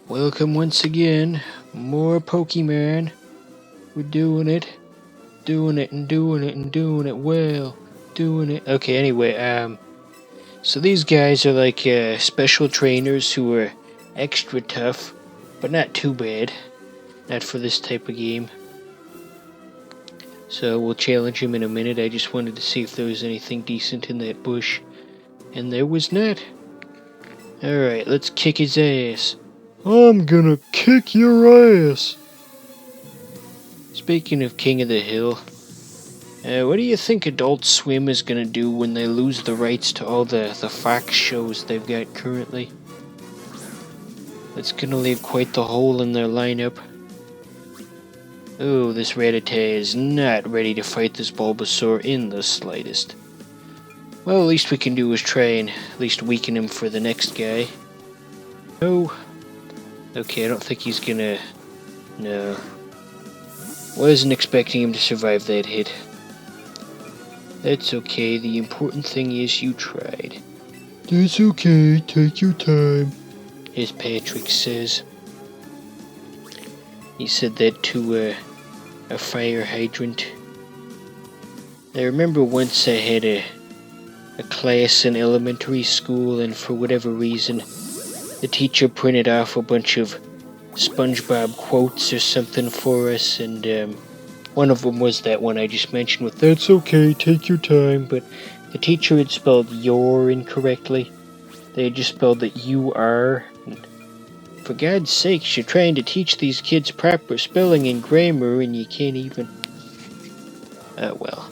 Welcome once again. More Pokemon. We're doing it. Doing it and doing it and doing it well. Doing it. Okay, anyway, so these guys are like special trainers who are extra tough, but not too bad. Not for this type of game. So we'll challenge him in a minute. I just wanted to see if there was anything decent in that bush. And there was not. Alright, let's kick his ass. I'm gonna kick your ass. Speaking of King of the Hill, what do you think Adult Swim is gonna do when they lose the rights to all the Fox shows they've got currently? It's gonna leave quite the hole in their lineup. Oh, this Rattata is not ready to fight this Bulbasaur in the slightest. Well, at least we can do is try and at least weaken him for the next guy. No. Okay, I don't think he's gonna... No. Wasn't expecting him to survive that hit. That's okay, the important thing is you tried. That's okay, take your time. As Patrick says. He said that to a fire hydrant. I remember once I had a class in elementary school, and for whatever reason, the teacher printed off a bunch of SpongeBob quotes or something for us, and one of them was that one I just mentioned with "That's okay, take your time," but the teacher had spelled "your" incorrectly. They had just spelled that "you are." And for God's sakes, you're trying to teach these kids proper spelling and grammar, and you can't even... Oh well.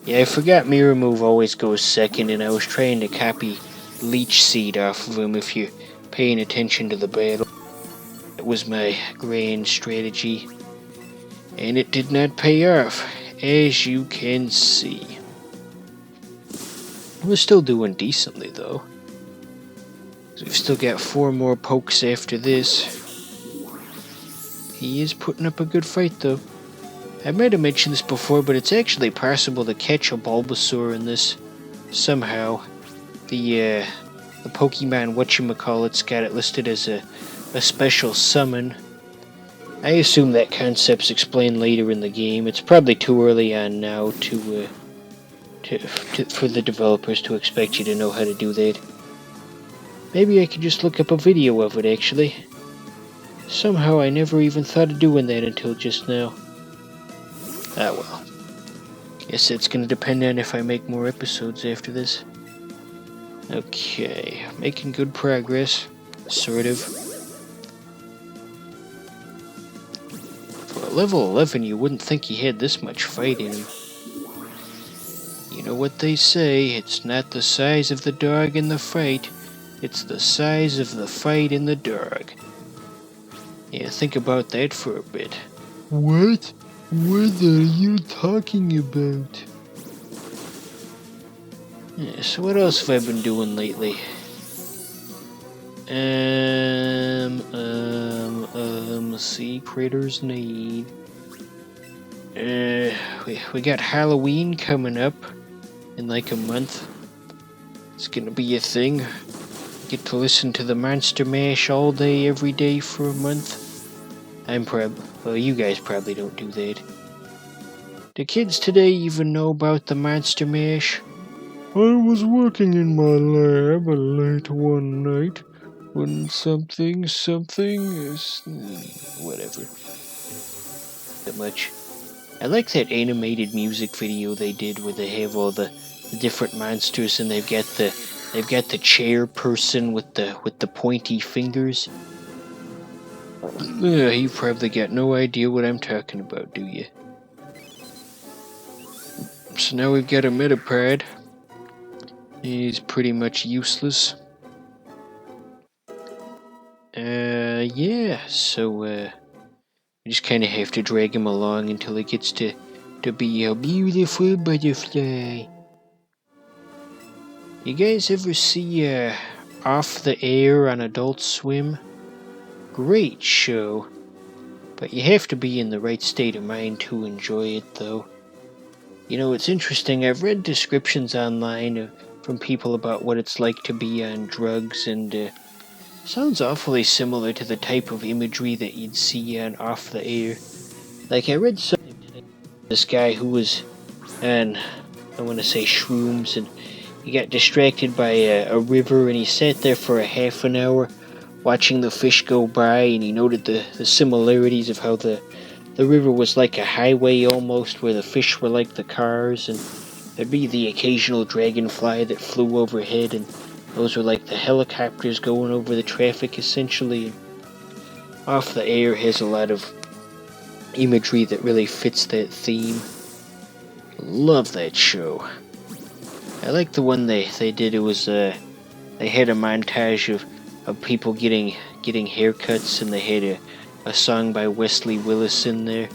Yeah, I forgot Mirror Move always goes second, and I was trying to copy Leech Seed off of him if you're paying attention to the battle. That was my grand strategy, and it did not pay off, as you can see. We're still doing decently, though. We've still got 4 more pokes after this. He is putting up a good fight, though. I might have mentioned this before, but it's actually possible to catch a Bulbasaur in this somehow. The Pokemon whatchamacallit's got it listed as a special summon. I assume that concept's explained later in the game. It's probably too early on now for the developers to expect you to know how to do that. Maybe I could just look up a video of it, actually. Somehow I never even thought of doing that until just now. Ah well. Guess it's gonna depend on if I make more episodes after this. Okay, making good progress. Sort of. For a level 11, you wouldn't think he had this much fight in him. You know what they say, it's not the size of the dog in the fight, it's the size of the fight in the dog. Yeah, think about that for a bit. What? What are you talking about? Yeah, so what else have I been doing lately? See, Critter's Need. We got Halloween coming up in like a month. It's gonna be a thing. Get to listen to the Monster Mash all day, every day for a month. Well, you guys probably don't do that. Do kids today even know about the Monster Mash? I was working in my lab late one night when something is... Whatever. That much. I like that animated music video they did where they have all the different monsters, and they've got the chair person with the pointy fingers. You probably got no idea what I'm talking about, do you? So now we've got a Metapod. He's pretty much useless. Yeah, so, we just kind of have to drag him along until he gets to be a beautiful butterfly. You guys ever see, Off the Air on Adult Swim? Great show. But you have to be in the right state of mind to enjoy it, though. You know, it's interesting. I've read descriptions online from people about what it's like to be on drugs, and Sounds awfully similar to the type of imagery that you'd see on Off the Air. Like I read something today, this guy who was on, I want to say shrooms, and he got distracted by a river, and he sat there for a half an hour watching the fish go by, and he noted the similarities of how the river was like a highway almost, where the fish were like the cars, and there'd be the occasional dragonfly that flew overhead, and those were like the helicopters going over the traffic essentially. Off the Air has a lot of imagery that really fits that theme. Love that show. I like the one they did. It was they had a montage of people getting haircuts, and they had a song by Wesley Willis in there.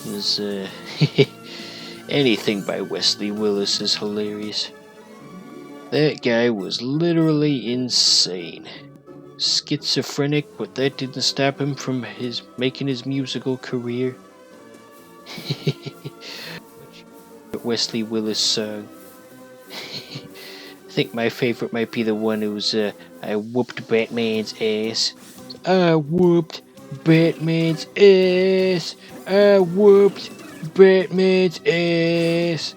It was anything by Wesley Willis is hilarious. That guy was literally insane. Schizophrenic, but that didn't stop him from making his musical career. Wesley Willis song. I think my favorite might be the one who's I whooped Batman's ass. I whooped Batman's ass. I whooped Batman's ass.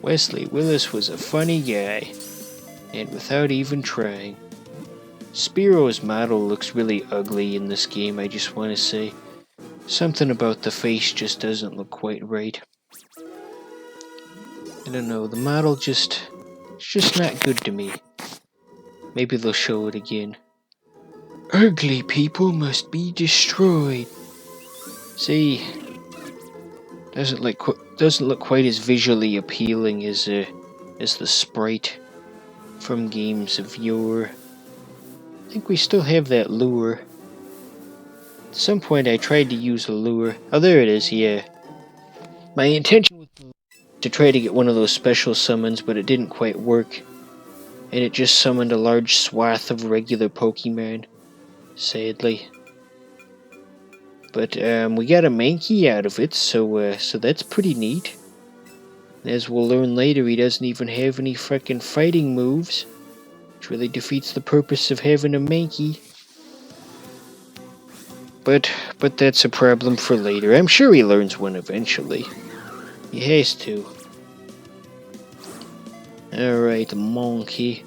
Wesley Willis was a funny guy, and without even trying. Spiro's model looks really ugly in this game, I just want to say. Something about the face just doesn't look quite right. I don't know, the model it's just not good to me. Maybe they'll show it again. Ugly people must be destroyed. See, doesn't look quite as visually appealing as the sprite from games of yore. I think we still have that lure. At some point I tried to use a lure. Oh, there it is, yeah. My intention was to try to get one of those special summons, but it didn't quite work. And it just summoned a large swath of regular Pokemon, sadly. But we got a Mankey out of it, so that's pretty neat. As we'll learn later, he doesn't even have any frickin' fighting moves, which really defeats the purpose of having a Mankey. But that's a problem for later. I'm sure he learns one eventually. He has to. Alright, Monkey.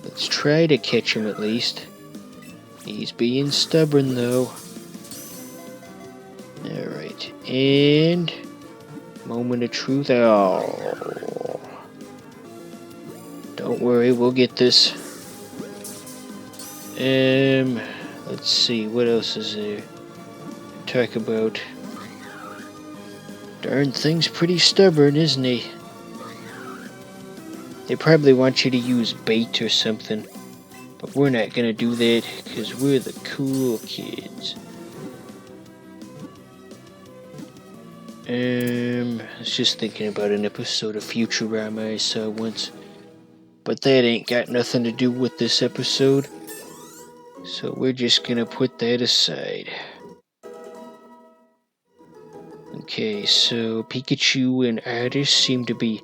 Let's try to catch him at least. He's being stubborn though. Alright, and moment of truth. Oh. Don't worry, we'll get this. Let's see, what else is there? Talk about. Darn thing's pretty stubborn, isn't he? They probably want you to use bait or something, but we're not gonna do that because we're the cool kids. I was just thinking about an episode of Futurama I saw once, but that ain't got nothing to do with this episode, so we're just gonna put that aside. Okay, so Pikachu and Addis seem to be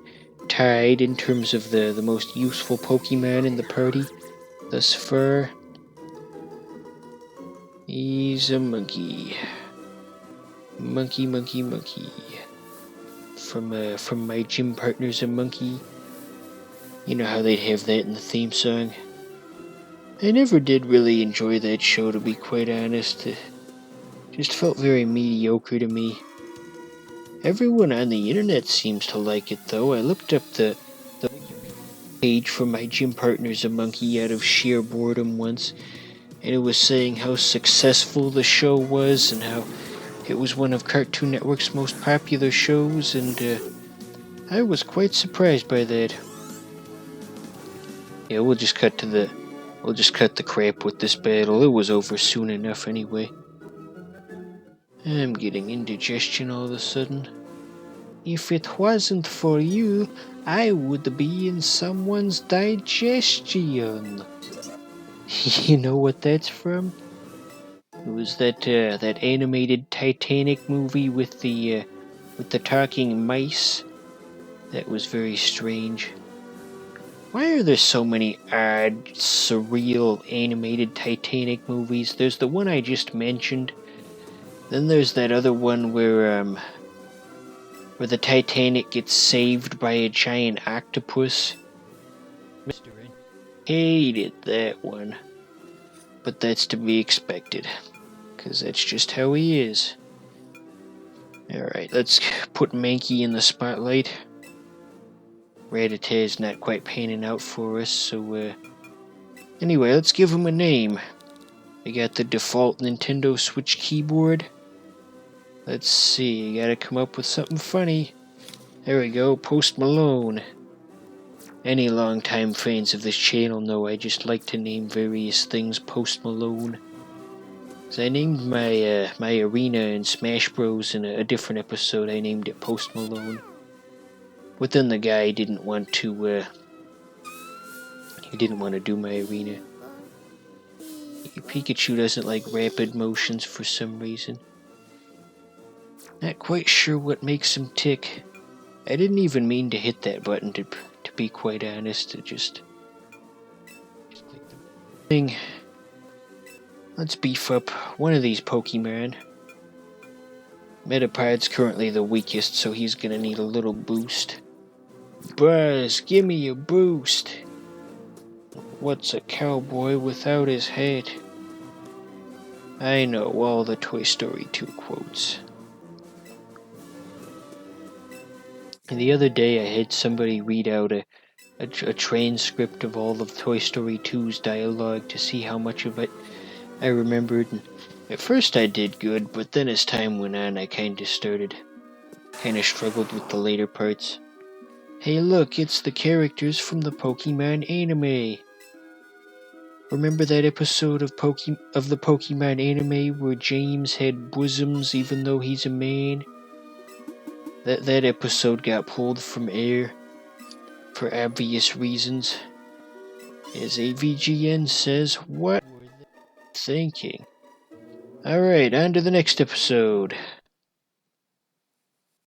tied in terms of the most useful Pokemon in the party thus far. He's a monkey. Monkey. From my gym partner's a monkey. You know how they'd have that in the theme song. I never did really enjoy that show, to be quite honest. It just felt very mediocre to me. Everyone on the internet seems to like it, though. I looked up the page for my gym partner's a monkey out of sheer boredom once, and it was saying how successful the show was and how it was one of Cartoon Network's most popular shows, and I was quite surprised by that. Yeah, we'll just cut the crap with this battle. It was over soon enough anyway. I'm getting indigestion all of a sudden. If it wasn't for you, I would be in someone's digestion. You know what that's from? It was that animated Titanic movie with the talking mice. That was very strange. Why are there so many odd, surreal, animated Titanic movies? There's the one I just mentioned. Then there's that other one where the Titanic gets saved by a giant octopus. Hated that one. But that's to be expected, because that's just how he is. Alright, let's put Mankey in the spotlight. Rat-a-tat's not quite panning out for us, so anyway, let's give him a name. I got the default Nintendo Switch keyboard. Let's see, gotta come up with something funny. There we go, Post Malone. Any longtime fans of this channel know I just like to name various things Post Malone. So I named my my arena in Smash Bros. In a different episode. I named it Post Malone. But then the guy didn't want to. He didn't want to do my arena. Pikachu doesn't like rapid motions for some reason. Not quite sure what makes him tick. I didn't even mean to hit that button, to be quite honest. It just clicked the thing. Let's beef up one of these Pokemon. Metapod's currently the weakest, so he's gonna need a little boost. Buzz, give me a boost. What's a cowboy without his hat? I know all the Toy Story 2 quotes. And the other day I had somebody read out a transcript of all of Toy Story 2's dialogue to see how much of it I remembered. And at first I did good, but then as time went on I kinda struggled with the later parts. Hey look, it's the characters from the Pokemon anime. Remember that episode of the Pokemon anime where James had bosoms even though he's a man? That episode got pulled from air for obvious reasons. As AVGN says, what were they thinking? Alright, on to the next episode.